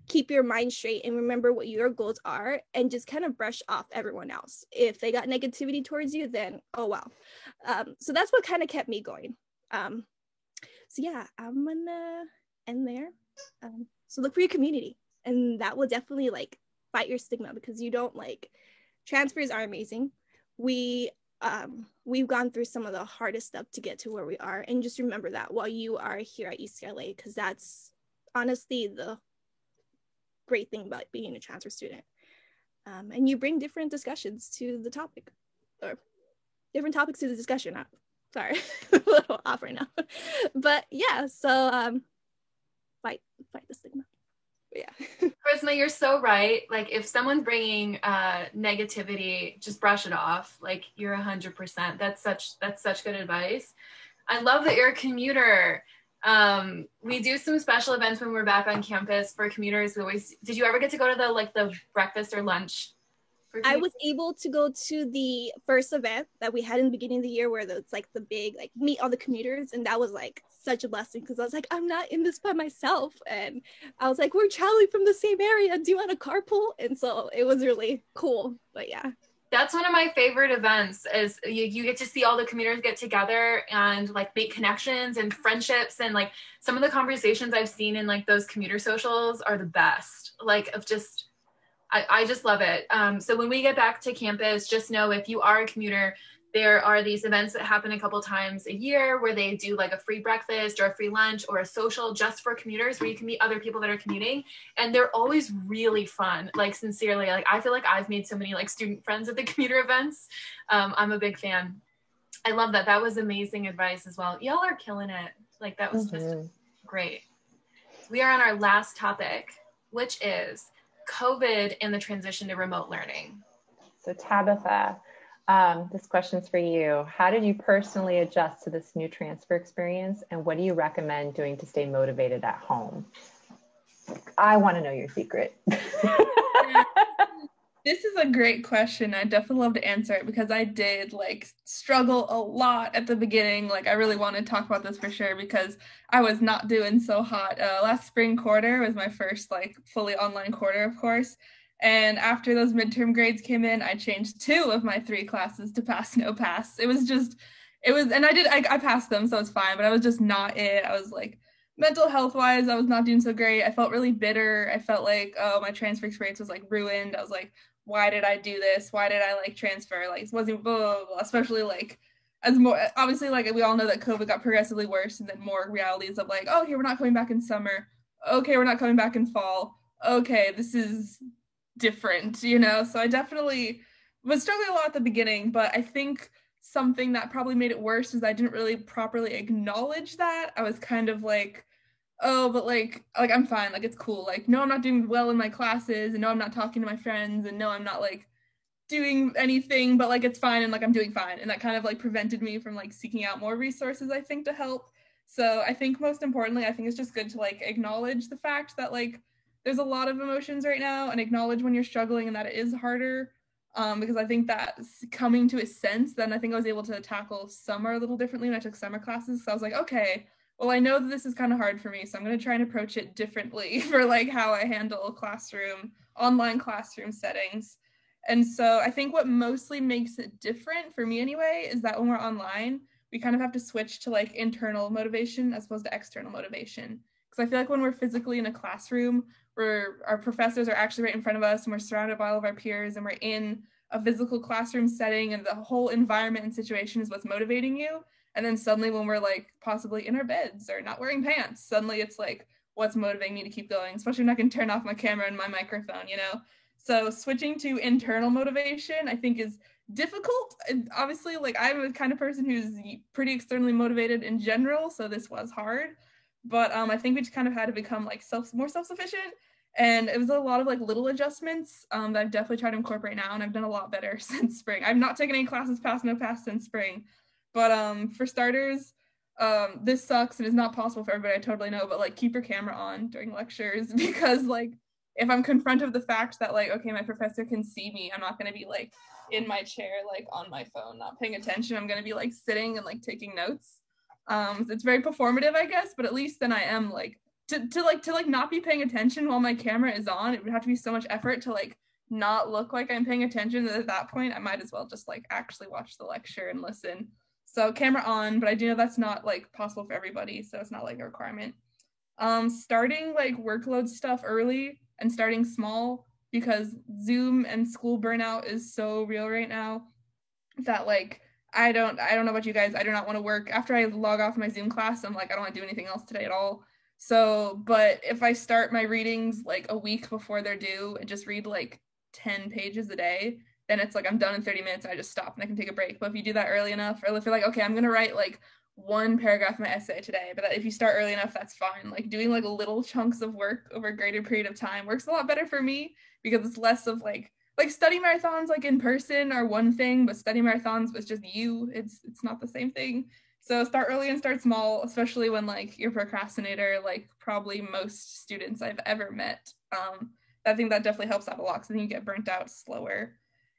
keep your mind straight and remember what your goals are and just kind of brush off everyone else. If they got negativity towards you, then oh well. So that's what kind of kept me going. So yeah, I'm gonna end there. So look for your community, and that will definitely like fight your stigma, because you don't like, transfers are amazing. We've gone through some of the hardest stuff to get to where we are, and just remember that while you are here at UCLA, because that's honestly the great thing about being a transfer student. And you bring different discussions to the topic, or different topics to the discussion. Sorry, a little off right now. But yeah, so fight the stigma. But yeah. Charisma, you're so right. Like if someone's bringing negativity, just brush it off. Like you're 100%. That's such good advice. I love that you're a commuter. We do some special events when we're back on campus for commuters. Did you ever get to go to the breakfast or lunch? I was able to go to the first event that we had in the beginning of the year, where it's like the big like meet all the commuters, and that was like such a blessing, because I was like, I'm not in this by myself, and I was like, we're traveling from the same area, do you want a carpool? And so it was really cool. But yeah, that's one of my favorite events, is you get to see all the commuters get together and like make connections and friendships, and like some of the conversations I've seen in like those commuter socials are the best. Like of just I just love it. So when we get back to campus, just know if you are a commuter, there are these events that happen a couple times a year where they do like a free breakfast or a free lunch or a social just for commuters, where you can meet other people that are commuting. And they're always really fun. Like sincerely, like I feel like I've made so many like student friends at the commuter events. I'm a big fan. I love that. That was amazing advice as well. Y'all are killing it. Like that was just great. We are on our last topic, which is COVID and the transition to remote learning. So Tabitha, this question's for you. How did you personally adjust to this new transfer experience, and what do you recommend doing to stay motivated at home? I want to know your secret. This is a great question. I definitely love to answer it, because I did like struggle a lot at the beginning. Like I really want to talk about this for sure, because I was not doing so hot. Last spring quarter was my first like fully online quarter, of course. And after those midterm grades came in, I changed 2 of my 3 classes to pass, no pass. And I passed them, so it's fine, but I was just not it. I was like, mental health wise, I was not doing so great. I felt really bitter. I felt like, oh, my transfer experience was like ruined. I was like, why did I do this? Why did I like transfer? Like, it wasn't blah, blah, blah. Especially like as more, obviously, like we all know that COVID got progressively worse, and then more realities of like, oh, okay, we're not coming back in summer. Okay, we're not coming back in fall. Okay, this is different, you know? So I definitely was struggling a lot at the beginning, but I think something that probably made it worse is I didn't really properly acknowledge that. I was kind of like, oh, but like I'm fine, like it's cool. Like, no, I'm not doing well in my classes, and no, I'm not talking to my friends, and no, I'm not like doing anything, but like it's fine, and like I'm doing fine. And that kind of like prevented me from like seeking out more resources, I think, to help. So I think most importantly, I think it's just good to like acknowledge the fact that like there's a lot of emotions right now, and acknowledge when you're struggling and that it is harder. Because I think that coming to a sense, then I think I was able to tackle summer a little differently when I took summer classes. So I was like, okay, well, I know that this is kind of hard for me, so I'm going to try and approach it differently for like how I handle online classroom settings. And so I think what mostly makes it different for me anyway is that when we're online, we kind of have to switch to like internal motivation as opposed to external motivation. Because I feel like when we're physically in a classroom, where our professors are actually right in front of us, and we're surrounded by all of our peers, and we're in a physical classroom setting, and the whole environment and situation is what's motivating you. And then suddenly when we're like possibly in our beds or not wearing pants, suddenly it's like, what's motivating me to keep going, especially when I can turn off my camera and my microphone, you know? So switching to internal motivation, I think is difficult. And obviously, like I'm a kind of person who's pretty externally motivated in general, so this was hard. But I think we just kind of had to become like more self-sufficient. And it was a lot of like little adjustments that I've definitely tried to incorporate now, and I've done a lot better since spring. I've not taken any classes past no pass since spring, but for starters, this sucks and is not possible for everybody, I totally know, but like keep your camera on during lectures, because like if I'm confronted with the fact that like, okay, my professor can see me, I'm not going to be like in my chair, like on my phone, not paying attention. I'm going to be like sitting and like taking notes. It's very performative, I guess, but at least then I am like, to not be paying attention while my camera is on, it would have to be so much effort to like not look like I'm paying attention, that at that point I might as well just like actually watch the lecture and listen. So camera on, but I do know that's not like possible for everybody, so it's not like a requirement. Starting like workload stuff early and starting small, because Zoom and school burnout is so real right now that like I don't know about you guys, I do not want to work after I log off my Zoom class. I'm like, I don't want to do anything else today at all. So, but if I start my readings like a week before they're due and just read like 10 pages a day, then it's like I'm done in 30 minutes and I just stop and I can take a break. But if you do that early enough, or if you're like, okay, I'm gonna write like one paragraph of my essay today, but if you start early enough, that's fine. Like doing like little chunks of work over a greater period of time works a lot better for me, because it's less of like study marathons like in person are one thing, but study marathons with just you, it's not the same thing. So start early and start small, especially when like you're a procrastinator, like probably most students I've ever met. I think that definitely helps out a lot, because then you get burnt out slower.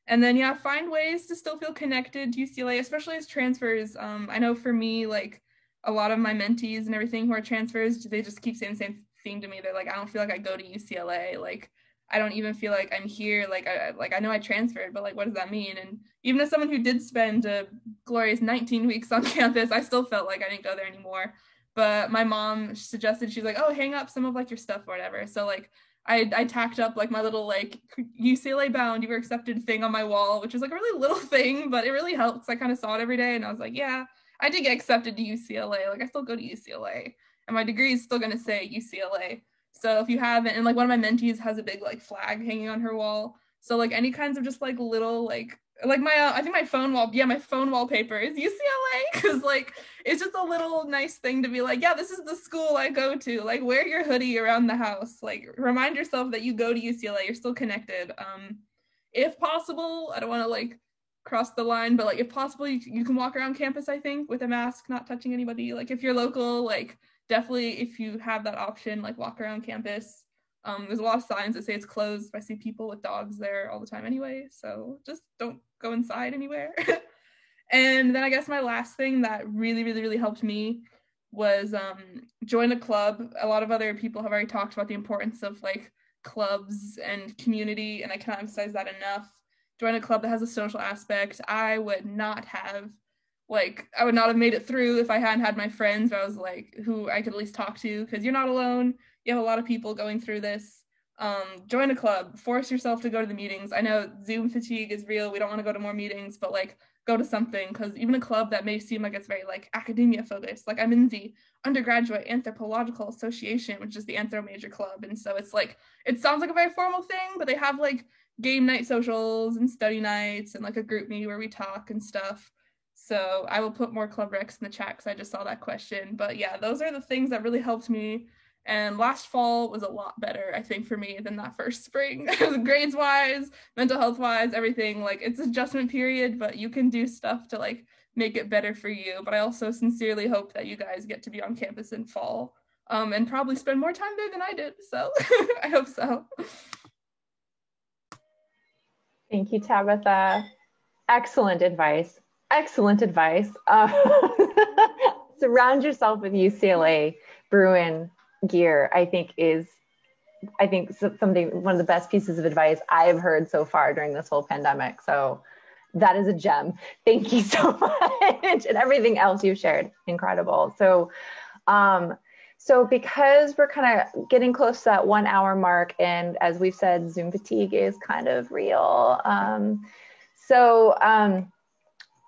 And then, yeah, find ways to still feel connected to UCLA, especially as transfers. I know for me, like a lot of my mentees and everything who are transfers, they just keep saying the same thing to me. They're like, I don't feel like I go to UCLA. Like, I don't even feel like I'm here. Like I know I transferred, but like, what does that mean? And even as someone who did spend a glorious 19 weeks on campus, I still felt like I didn't go there anymore. But my mom suggested, she's like, oh, hang up some of like your stuff or whatever. So like I tacked up like my little like UCLA bound, you were accepted thing on my wall, which is like a really little thing, but it really helps. I kind of saw it every day and I was like, yeah, I did get accepted to UCLA. Like I still go to UCLA and my degree is still going to say UCLA. So if you haven't, and like one of my mentees has a big like flag hanging on her wall. So like any kinds of just like little like my I think my phone wallpaper is UCLA, because like it's just a little nice thing to be like, yeah, this is the school I go to. Like wear your hoodie around the house. Like remind yourself that you go to UCLA. You're still connected. If possible, I don't want to like cross the line, but like if possible, you can walk around campus, I think, with a mask, not touching anybody. Like if you're local, like definitely if you have that option, like walk around campus. There's a lot of signs that say it's closed. I see people with dogs there all the time anyway, so just don't go inside anywhere. And then I guess my last thing that really, really, really helped me was join a club. A lot of other people have already talked about the importance of like clubs and community, and I cannot emphasize that enough. Join a club that has a social aspect. I would not have made it through if I hadn't had my friends who I was like, who I could at least talk to, because you're not alone. You have a lot of people going through this. Join a club, force yourself to go to the meetings. I know Zoom fatigue is real. We don't want to go to more meetings, but like go to something, because even a club that may seem like it's very like academia focused, like I'm in the undergraduate anthropological association, which is the anthro major club. And so it's like, it sounds like a very formal thing, but they have like game night socials and study nights and like a group meeting where we talk and stuff. So I will put more club recs in the chat because I just saw that question. But yeah, those are the things that really helped me. And last fall was a lot better, I think, for me than that first spring. Grades wise, mental health wise, everything. Like it's an adjustment period, but you can do stuff to like make it better for you. But I also sincerely hope that you guys get to be on campus in fall and probably spend more time there than I did. So I hope so. Thank you, Tabitha. Excellent advice. Excellent advice. Surround yourself with UCLA Bruin gear, I think something, one of the best pieces of advice I've heard so far during this whole pandemic. So that is a gem. Thank you so much. And everything else you shared, incredible. So because we're kind of getting close to that 1 hour mark, and as we've said, Zoom fatigue is kind of real.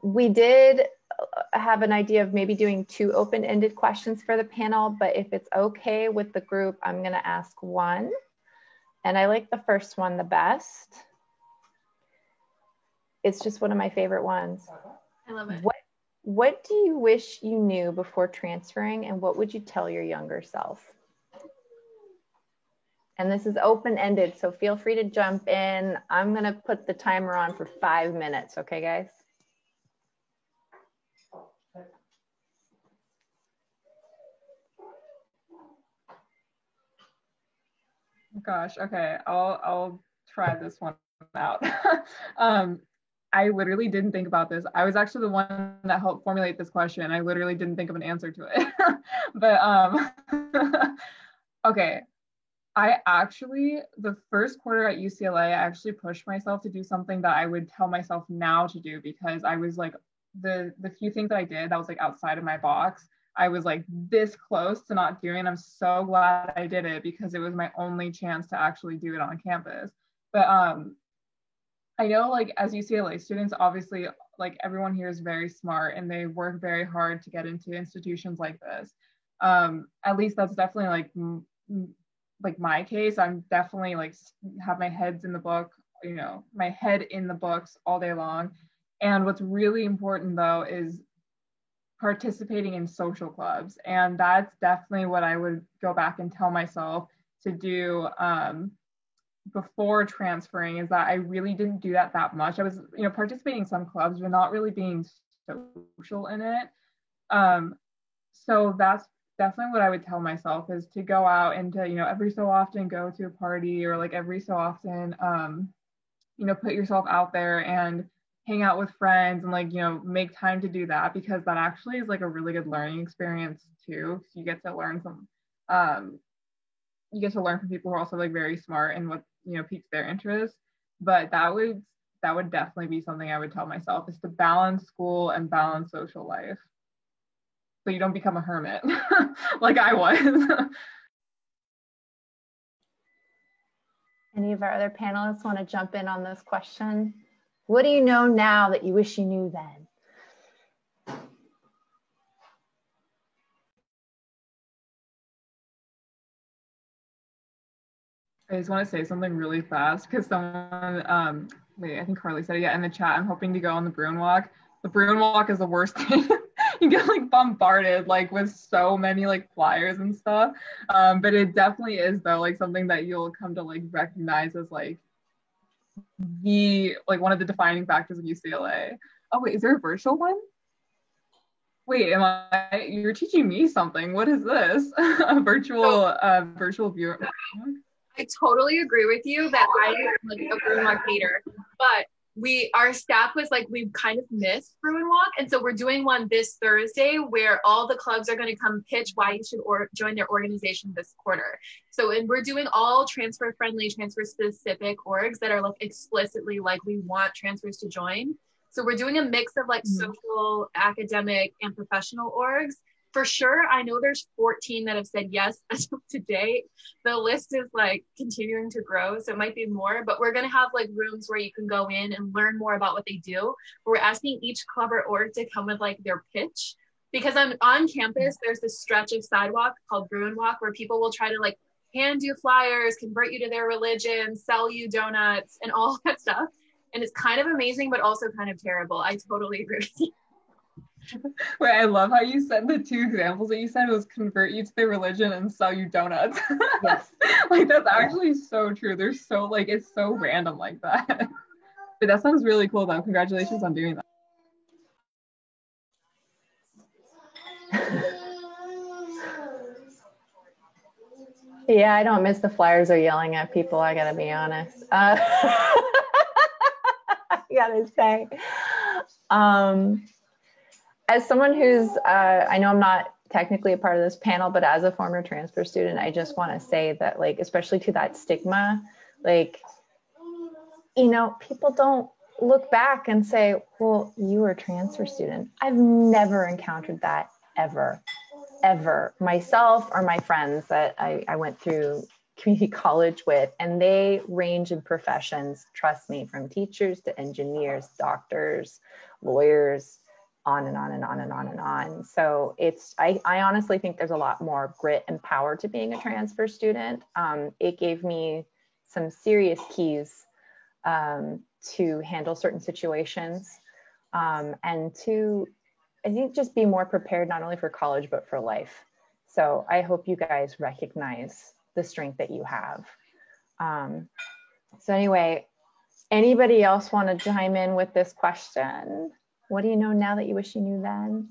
We did have an idea of maybe doing 2 open-ended questions for the panel, but if it's okay with the group, I'm going to ask one. And I like the first one the best. It's just one of my favorite ones. I love it. What do you wish you knew before transferring, and what would you tell your younger self? And this is open-ended, so feel free to jump in. I'm gonna put the timer on for 5 minutes, okay, guys? Gosh, okay, I'll try this one out. I literally didn't think about this. I was actually the one that helped formulate this question. I literally didn't think of an answer to it. But okay, the first quarter at UCLA, I actually pushed myself to do something that I would tell myself now to do, because I was like, the few things that I did that was like outside of my box, I was like this close to not doing. I'm so glad I did it, because it was my only chance to actually do it on campus. But I know, like, as UCLA students, obviously, like, everyone here is very smart and they work very hard to get into institutions like this. At least that's definitely like my case. I'm definitely like have my head in the book, my head in the books all day long. And what's really important though is participating in social clubs. And that's definitely what I would go back and tell myself to do before transferring, is that I really didn't do that much. I was, participating in some clubs, but not really being social in it. So that's definitely what I would tell myself, is to go out and to, every so often go to a party, or like every so often, put yourself out there and hang out with friends and like, make time to do that, because that actually is like a really good learning experience too. So you get to learn from people who are also like very smart and what, piques their interest. But that would definitely be something I would tell myself, is to balance school and balance social life, so you don't become a hermit like I was. Any of our other panelists want to jump in on this question? What do you know now that you wish you knew then? I just want to say something really fast, because someone, I think Carly said it, in the chat, I'm hoping to go on the Bruin Walk. The Bruin Walk is the worst thing. You get like bombarded like with so many like flyers and stuff. But it definitely is though like something that you'll come to like recognize as like one of the defining factors of UCLA. Oh wait, is there a virtual one? Wait, you're teaching me something. What is this? A virtual viewer. I totally agree with you that I am like a Bruin Walk hater, but our staff was like, we've kind of missed Bruin Walk. And so we're doing one this Thursday where all the clubs are going to come pitch why you should join their organization this quarter. So, and we're doing all transfer friendly, transfer specific orgs that are like explicitly like, we want transfers to join. So we're doing a mix of like social, academic, and professional orgs. For sure, I know there's 14 that have said yes as of today. The list is like continuing to grow, so it might be more, but we're gonna have like rooms where you can go in and learn more about what they do. We're asking each club or org to come with like their pitch, because on campus, there's this stretch of sidewalk called Bruin Walk where people will try to like hand you flyers, convert you to their religion, sell you donuts and all that stuff. And it's kind of amazing, but also kind of terrible. I totally agree with you. Wait, I love how you said the two examples that you said was convert you to their religion and sell you donuts. Yes. Like that's actually so true. They're so like, it's so random like that. But that sounds really cool though. Congratulations on doing that. Yeah, I don't miss the flyers or yelling at people, I gotta be honest. I gotta say. As someone who's, I know I'm not technically a part of this panel, but as a former transfer student, I just want to say that, like, especially to that stigma, like, people don't look back and say, well, you were a transfer student. I've never encountered that ever, myself or my friends that I went through community college with, and they range in professions, trust me, from teachers to engineers, doctors, lawyers, on and on and on and on and on. So I honestly think there's a lot more grit and power to being a transfer student. It gave me some serious keys to handle certain situations and to, I think, just be more prepared, not only for college, but for life. So I hope you guys recognize the strength that you have. So anyway, anybody else want to chime in with this question? What do you know now that you wish you knew then?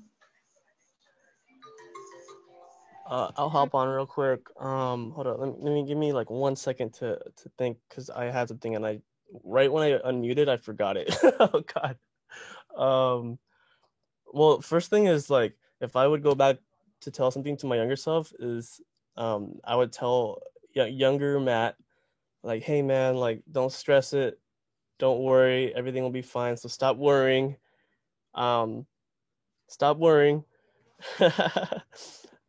I'll hop on real quick. Hold on. Let me give me like 1 second to think, because I had something and right when I unmuted, I forgot it. Oh God. Well, first thing is, like, if I would go back to tell something to my younger self is, I would tell younger Matt, like, hey man, like, don't stress it. Don't worry. Everything will be fine. So stop worrying. Stop worrying.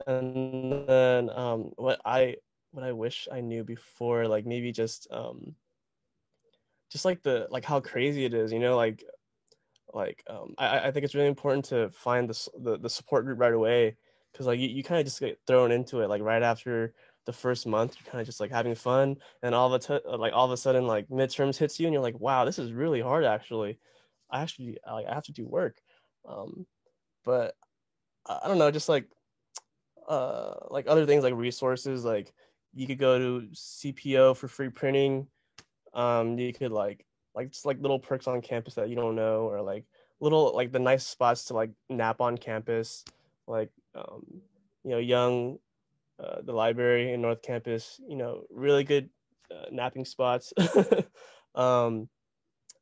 And then what I wish I knew before, like, maybe just like how crazy it is, I think it's really important to find the support group right away, because like you kind of just get thrown into it like right after the first month. You're kind of just like having fun, and all of a sudden like midterms hits you and you're like, wow, this is really hard. Actually I have to do work. But I don't know, just like other things like resources, like you could go to CPO for free printing. You could like just like little perks on campus that you don't know, or like little like the nice spots to like nap on campus, like Young, the library in North Campus, really good napping spots. And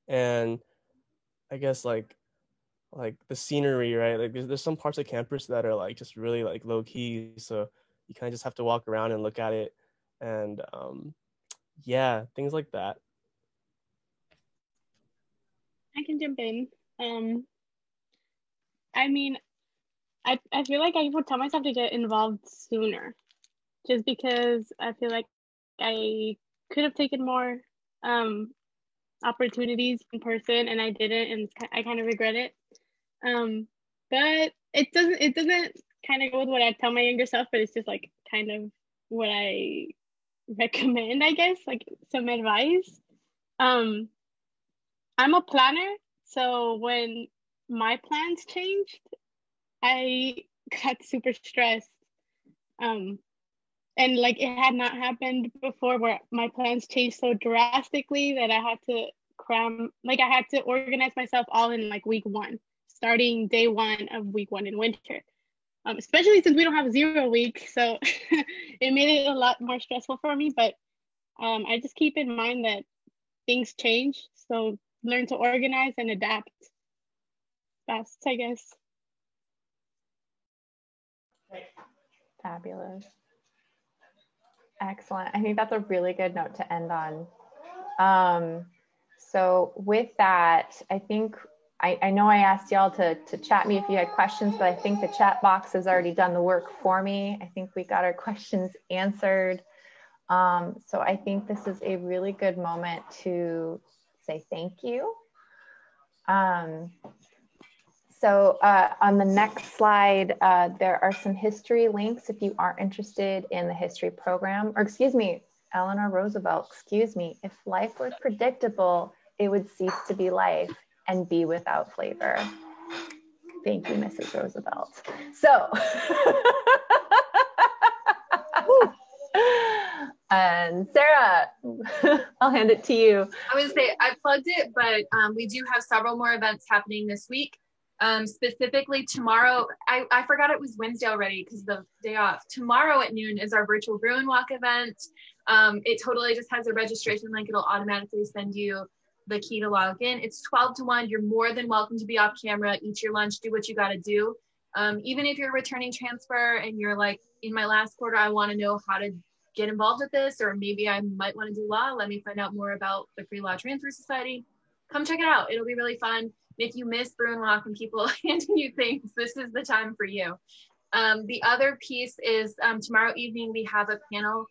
I guess like the scenery, right? Like there's some parts of campus that are like just really like low key, so you kind of just have to walk around and look at it, and yeah, things like that. I can jump in. I mean, I feel like I would tell myself to get involved sooner, just because I feel like I could have taken more opportunities in person and I didn't, and I kind of regret it. But it doesn't kind of go with what I tell my younger self, but it's just like kind of what I recommend, I guess, like some advice. I'm a planner, so when my plans changed, I got super stressed. And like it had not happened before, where my plans changed so drastically that I had to I had to organize myself all in like week 1, starting day 1 of week 1 in winter. Especially since we don't have a 0 week, so it made it a lot more stressful for me. But I just keep in mind that things change, so learn to organize and adapt fast, I guess. Fabulous. Excellent. I think that's a really good note to end on. So with that, I think I know I asked y'all to chat me if you had questions, but I think the chat box has already done the work for me. I think we got our questions answered. So I think this is a really good moment to say thank you. So on the next slide, there are some history links if you are interested in the history program, or excuse me, Eleanor Roosevelt, excuse me, if life were predictable, it would cease to be life and be without flavor. Thank you, Mrs. Roosevelt. So, and Sarah, I'll hand it to you. I would say I plugged it, but we do have several more events happening this week. Specifically tomorrow, I forgot it was Wednesday already because the day off. Tomorrow at noon is our virtual Bruin Walk event. It totally just has a registration link. It'll automatically send you the key to log in. It's 12 to 1. You're more than welcome to be off camera, eat your lunch, do what you got to do. Even if you're a returning transfer and you're like, in my last quarter, I want to know how to get involved with this, or maybe I might want to do law. Let me find out more about the Free Law Transfer Society. Come check it out. It'll be really fun. If you miss Bruin Walk and people handing you things, this is the time for you. The other piece is tomorrow evening, we have a panel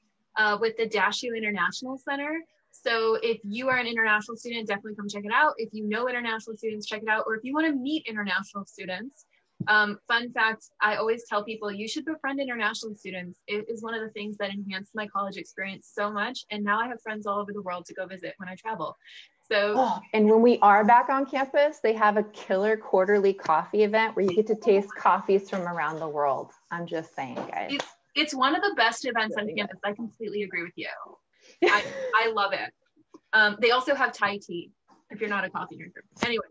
with the DashU International Center. So if you are an international student, definitely come check it out. If you know international students, check it out. Or if you want to meet international students, fun fact, I always tell people you should befriend international students. It is one of the things that enhanced my college experience so much. And now I have friends all over the world to go visit when I travel. So, and when we are back on campus, they have a killer quarterly coffee event where you get to taste coffees from around the world. I'm just saying, guys. It's one of the best events on campus. I completely agree with you. I love it. They also have Thai tea if you're not a coffee drinker. Anyway,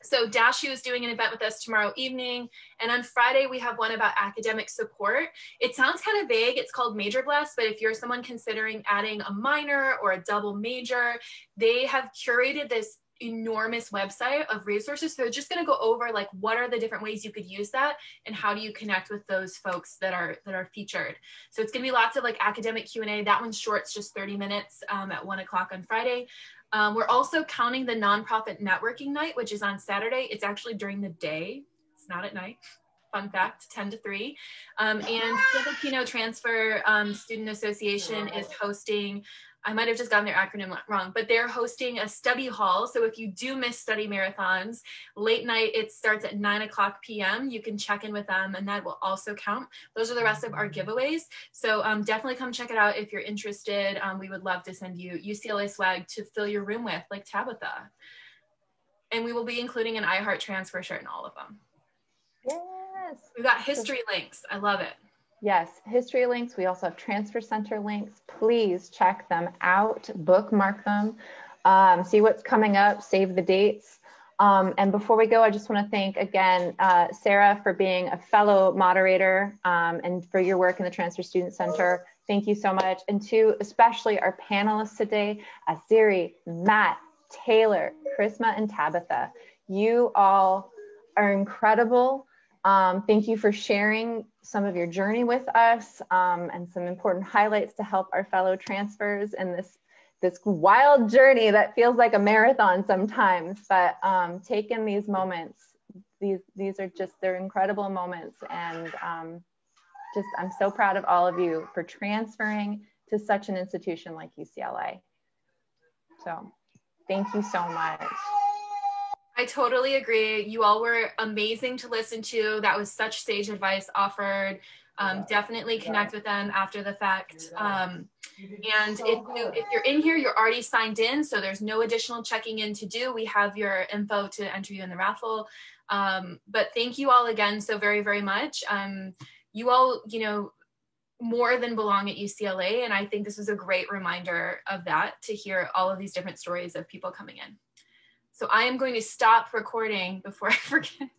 so Dashu is doing an event with us tomorrow evening. And on Friday, we have one about academic support. It sounds kind of vague. It's called Major Bless, but if you're someone considering adding a minor or a double major, they have curated this enormous website of resources. So just going to go over like what are the different ways you could use that and how do you connect with those folks that are featured. So it's going to be lots of like academic Q&A. That one's short, it's just 30 minutes at 1 o'clock on Friday. We're also counting the nonprofit networking night, which is on Saturday. It's actually during the day. It's not at night. Fun fact, 10 to 3. And Filipino Transfer Student Association is hosting, I might have just gotten their acronym wrong, but they're hosting a study hall. So if you do miss study marathons, late night, it starts at 9 o'clock p.m. You can check in with them and that will also count. Those are the rest of our giveaways. So definitely come check it out if you're interested. We would love to send you UCLA swag to fill your room with, like Tabitha. And we will be including an iHeart Transfer shirt in all of them. Yes. We've got history links. I love it. Yes, history links. We also have transfer center links. Please check them out, bookmark them, see what's coming up, save the dates. And before we go, I just want to thank again, Sarah, for being a fellow moderator and for your work in the Transfer Student Center. Thank you so much. And to especially our panelists today, Asiri, Matt, Taylor, Charisma, and Tabitha. You all are incredible. Thank you for sharing some of your journey with us and some important highlights to help our fellow transfers in this wild journey that feels like a marathon sometimes, but taking these moments, these are just, they're incredible moments. And I'm so proud of all of you for transferring to such an institution like UCLA. So thank you so much. I totally agree. You all were amazing to listen to. That was such sage advice offered. Definitely connect with them after the fact. And if you're in here, you're already signed in, so there's no additional checking in to do. We have your info to enter you in the raffle. But thank you all again so very, very much. You all, more than belong at UCLA, and I think this was a great reminder of that, to hear all of these different stories of people coming in. So I am going to stop recording before I forget.